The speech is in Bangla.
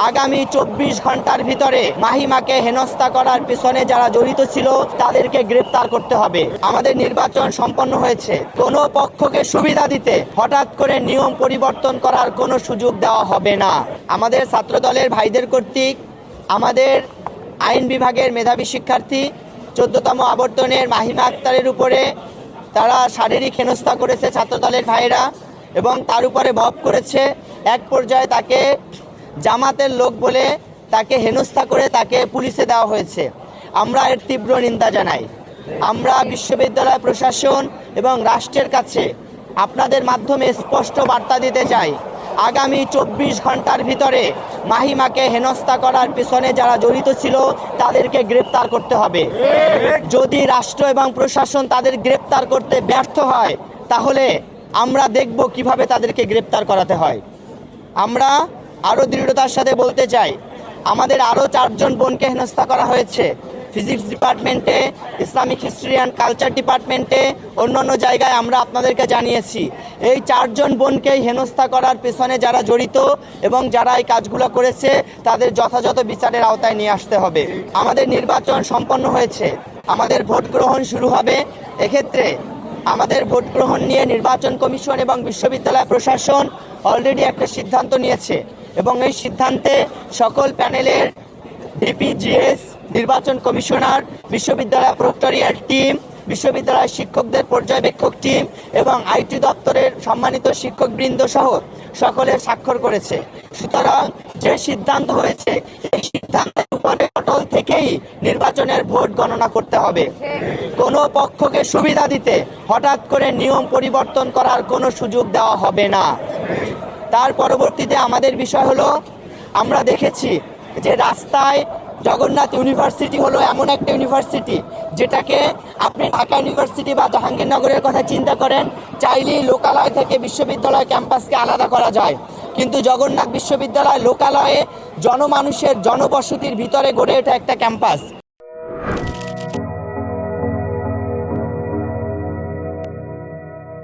আগামী 24 ঘন্টার ভিতরে মাহিমাকে হেনস্থা করার পেছনে যারা জড়িত ছিল তাদেরকে গ্রেফতার করতে হবে। আমাদের নির্বাচন সম্পন্ন হয়েছে, কোনো পক্ষকে সুবিধা দিতে হঠাৎ করে নিয়ম পরিবর্তন করার কোনো সুযোগ দেওয়া হবে না। আমাদের ছাত্রদলের ভাইদের কর্তৃক আমাদের আইন বিভাগের মেধাবী শিক্ষার্থী 14তম আবর্তনের মাহিমা আক্তারের উপরে তারা শারীরিক হেনস্থা করেছে ছাত্রদলের ভাইরা, এবং তার উপরে ভব করেছে। এক পর্যায়ে তাকে জামাতের লোক বলে তাকে হেনস্থা করে তাকে পুলিশে দেওয়া হয়েছে। আমরা এর তীব্র নিন্দা জানাই। আমরা বিশ্ববিদ্যালয় প্রশাসন এবং রাষ্ট্রের কাছে আপনাদের মাধ্যমে স্পষ্ট বার্তা দিতে চাই, আগামী 24 ঘন্টার ভিতরে মাহিমাকে হেনস্থা করার পেছনে যারা জড়িত ছিল তাদেরকে গ্রেপ্তার করতে হবে। যদি রাষ্ট্র এবং প্রশাসন তাদের গ্রেপ্তার করতে ব্যর্থ হয় তাহলে আমরা দেখব কিভাবে তাদেরকে গ্রেপ্তার করাতে হয়। আমরা আরও দৃঢ়তার সাথে বলতে চাই, আমাদের আরও 4 জন বোনকে হেনস্থা করা হয়েছে ফিজিক্স ডিপার্টমেন্টে, ইসলামিক হিস্ট্রি অ্যান্ড কালচার ডিপার্টমেন্টে, অন্যান্য জায়গায় আমরা আপনাদেরকে জানিয়েছি। এই 4 জন বোনকেই হেনস্থা করার পেছনে যারা জড়িত এবং যারা এই কাজগুলো করেছে তাদের যথাযথ বিচারের আওতায় নিয়ে আসতে হবে। আমাদের নির্বাচন সম্পন্ন হয়েছে, আমাদের ভোট গ্রহণ শুরু হবে। এক্ষেত্রে আমাদের ভোট গ্রহণ নিয়ে নির্বাচন কমিশন এবং বিশ্ববিদ্যালয় প্রশাসন অলরেডি একটা সিদ্ধান্ত নিয়েছে, এবং এই সিদ্ধান্তে সকল প্যানেলের ডিপিজিএস, নির্বাচন কমিশনার, বিশ্ববিদ্যালয় প্রক্টরিয়াল টিম, বিশ্ববিদ্যালয় শিক্ষকদের পর্যবেক্ষক টিম এবং আইটি দপ্তরের সম্মানিত শিক্ষকবৃন্দ সহ সকলে স্বাক্ষর করেছে। সুতরাং যে সিদ্ধান্ত হয়েছে এই সিদ্ধান্তের উপরে অটল থেকেই নির্বাচনের ভোট গণনা করতে হবে। কোনো পক্ষকে সুবিধা দিতে হঠাৎ করে নিয়ম পরিবর্তন করার কোনো সুযোগ দেওয়া হবে না। তার পরবর্তীতে আমাদের বিষয় হলো, আমরা দেখেছি যে রাস্তায় জগন্নাথ ইউনিভার্সিটি হলো এমন একটা ইউনিভার্সিটি যেটাকে আপনি ঢাকা ইউনিভার্সিটি বা জাহাঙ্গীরনগরের কথা চিন্তা করেন, চাইলেই লোকালয় থেকে বিশ্ববিদ্যালয় ক্যাম্পাসকে আলাদা করা যায়। কিন্তু জগন্নাথ বিশ্ববিদ্যালয় লোকালয়ে জনমানুষের জনবসতির ভিতরে গড়ে ওঠা একটা ক্যাম্পাস।